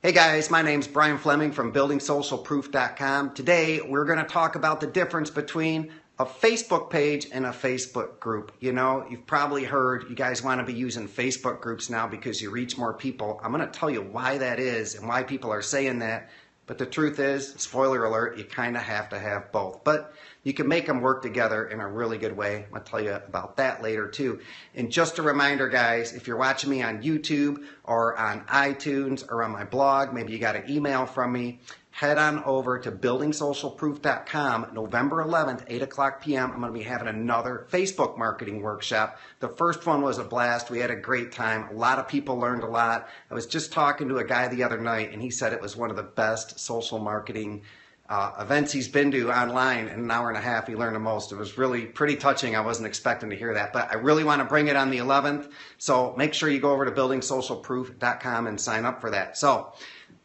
Hey guys, my name's Brian Fleming from BuildingSocialProof.com. Today we're going to talk about the difference between a Facebook page and a Facebook group. You know, you've probably heard you guys want to be using Facebook groups now because you reach more people. I'm going to tell you why that is and why people are saying that. But the truth is, spoiler alert, you kind of have to have both. But you can make them work together in a really good way. I'll tell you about that later too. And just a reminder, guys, if you're watching me on YouTube or on iTunes or on my blog, maybe you got an email from me, head on over to BuildingSocialProof.com. November 11th, 8 o'clock p.m. I'm going to be having another Facebook marketing workshop. The first one was a blast. We had a great time. A lot of people learned a lot. I was just talking to a guy the other night, and he said it was one of the best social marketing events he's been to online. In an hour and a half, he learned the most. It was really pretty touching. I wasn't expecting to hear that, but I really want to bring it on the 11th. So make sure you go over to BuildingSocialProof.com and sign up for that. So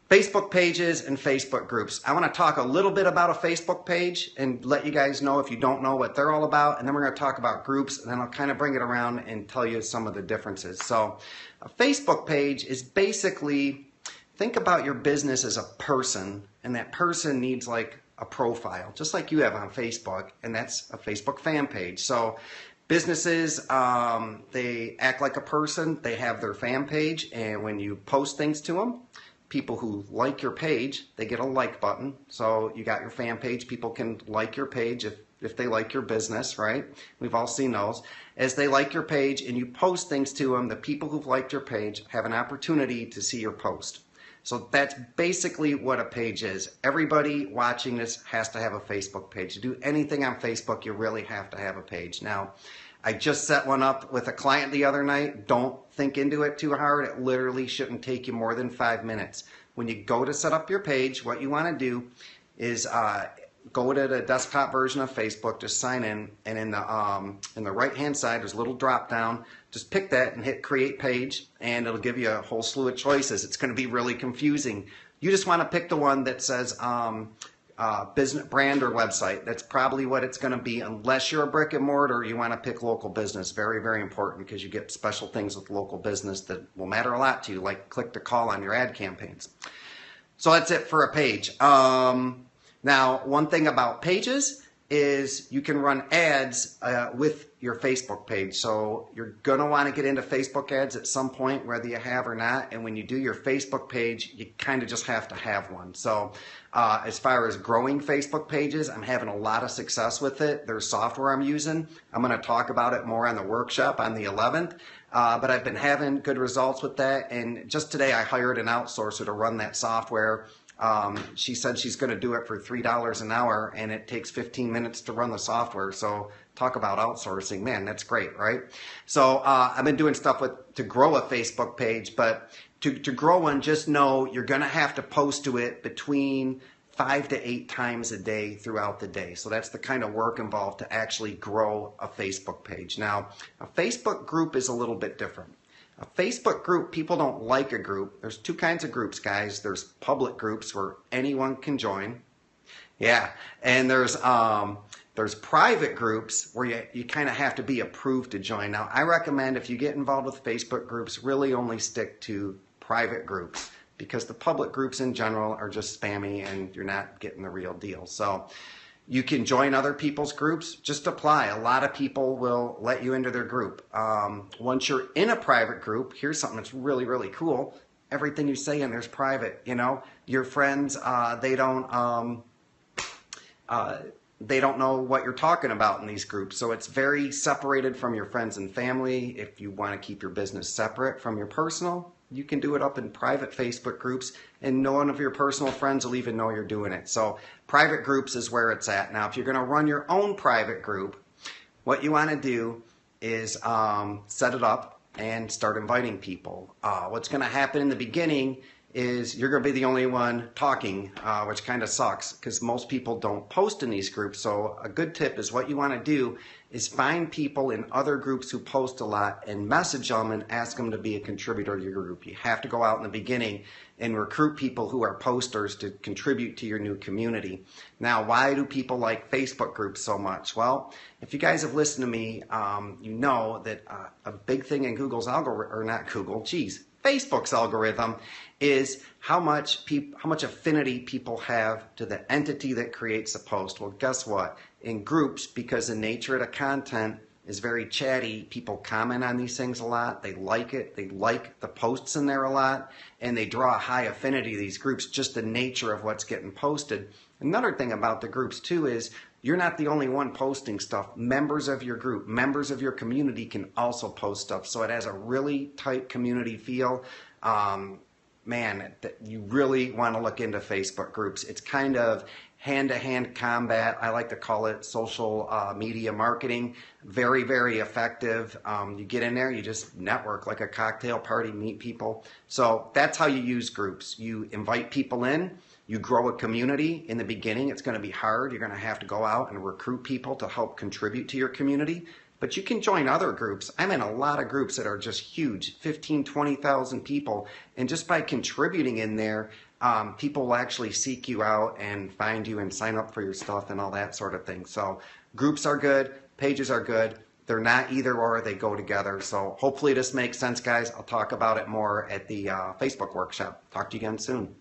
Facebook pages and Facebook groups. I want to talk a little bit about a Facebook page and let you guys know if you don't know what they're all about. And then we're going to talk about groups, and then I'll kind of bring it around and tell you some of the differences. So a Facebook page is basically, think about your business as a person, and that person needs like a profile, just like you have on Facebook, and that's a Facebook fan page. So businesses, they act like a person. They have their fan page, and when you post things to them, people who like your page, they get a like button. So you got your fan page. People can like your page if they like your business, right? We've all seen those. As they like your page and you post things to them, the people who've liked your page have an opportunity to see your post. So that's basically what a page is. Everybody watching this has to have a Facebook page. To do anything on Facebook, you really have to have a page. Now, I just set one up with a client the other night. Don't think into it too hard. It literally shouldn't take you more than 5 minutes. When you go to set up your page, what you want to do is go to the desktop version of Facebook, just sign in, and in the right-hand side, there's a little drop-down. Just pick that and hit Create Page, and it'll give you a whole slew of choices. It's going to be really confusing. You just want to pick the one that says business, brand, or website. That's probably what it's going to be, unless you're a brick and mortar. You want to pick local business. Very, very important, because you get special things with local business that will matter a lot to you, like click to call on your ad campaigns. So that's it for a page. Now, one thing about pages is you can run ads with your Facebook page. So you're going to want to get into Facebook ads at some point, whether you have or not. And when you do your Facebook page, you kind of just have to have one. So as far as growing Facebook pages, I'm having a lot of success with it. There's software I'm using. I'm going to talk about it more on the workshop on the 11th. But I've been having good results with that. And just today I hired an outsourcer to run that software. She said she's going to do it for $3 an hour, and it takes 15 minutes to run the software. So talk about outsourcing. Man, that's great, right? So I've been doing stuff to grow a Facebook page, but to grow one, just know you're going to have to post to it between 5 to 8 times a day throughout the day. So that's the kind of work involved to actually grow a Facebook page. Now, a Facebook group is a little bit different. A Facebook group, people don't like a group. There's 2 kinds of groups, guys. There's public groups where anyone can join. Yeah, and there's private groups where you kind of have to be approved to join. Now, I recommend if you get involved with Facebook groups, really only stick to private groups, because the public groups in general are just spammy and you're not getting the real deal. So you can join other people's groups. Just apply. A lot of people will let you into their group. Once you're in a private group, here's something that's really, really cool. Everything you say in there's private. You know, your friends, they don't know what you're talking about in these groups. So it's very separated from your friends and family. If you want to keep your business separate from your personal, you can do it up in private Facebook groups, and none of your personal friends will even know you're doing it. So private groups is where it's at. Now, if you're going to run your own private group, what you want to do is set it up and start inviting people. What's going to happen in the beginning is you're going to be the only one talking, which kind of sucks because most people don't post in these groups. So a good tip is what you want to do is find people in other groups who post a lot and message them and ask them to be a contributor to your group. You have to go out in the beginning and recruit people who are posters to contribute to your new community. Now, why do people like Facebook groups so much? Well, if you guys have listened to me, you know that a big thing in Google's algorithm, or not Google, geez, Facebook's algorithm is how much affinity people have to the entity that creates a post. Well, guess what? In groups, because the nature of the content is very chatty, people comment on these things a lot. They like it. They like the posts in there a lot, and they draw a high affinity to these groups, just the nature of what's getting posted. Another thing about the groups too is you're not the only one posting stuff. Members of your group, members of your community can also post stuff. So it has a really tight community feel. Man, you really want to look into Facebook groups. It's kind of hand-to-hand combat. I like to call it social media marketing. Very, very effective. You get in there, you just network like a cocktail party, meet people. So that's how you use groups. You invite people in. You grow a community. In the beginning, it's going to be hard. You're going to have to go out and recruit people to help contribute to your community. But you can join other groups. I'm in a lot of groups that are just huge, 15, 20,000 people. And just by contributing in there, people will actually seek you out and find you and sign up for your stuff and all that sort of thing. So groups are good. Pages are good. They're not either or. They go together. So hopefully this makes sense, guys. I'll talk about it more at the Facebook workshop. Talk to you again soon.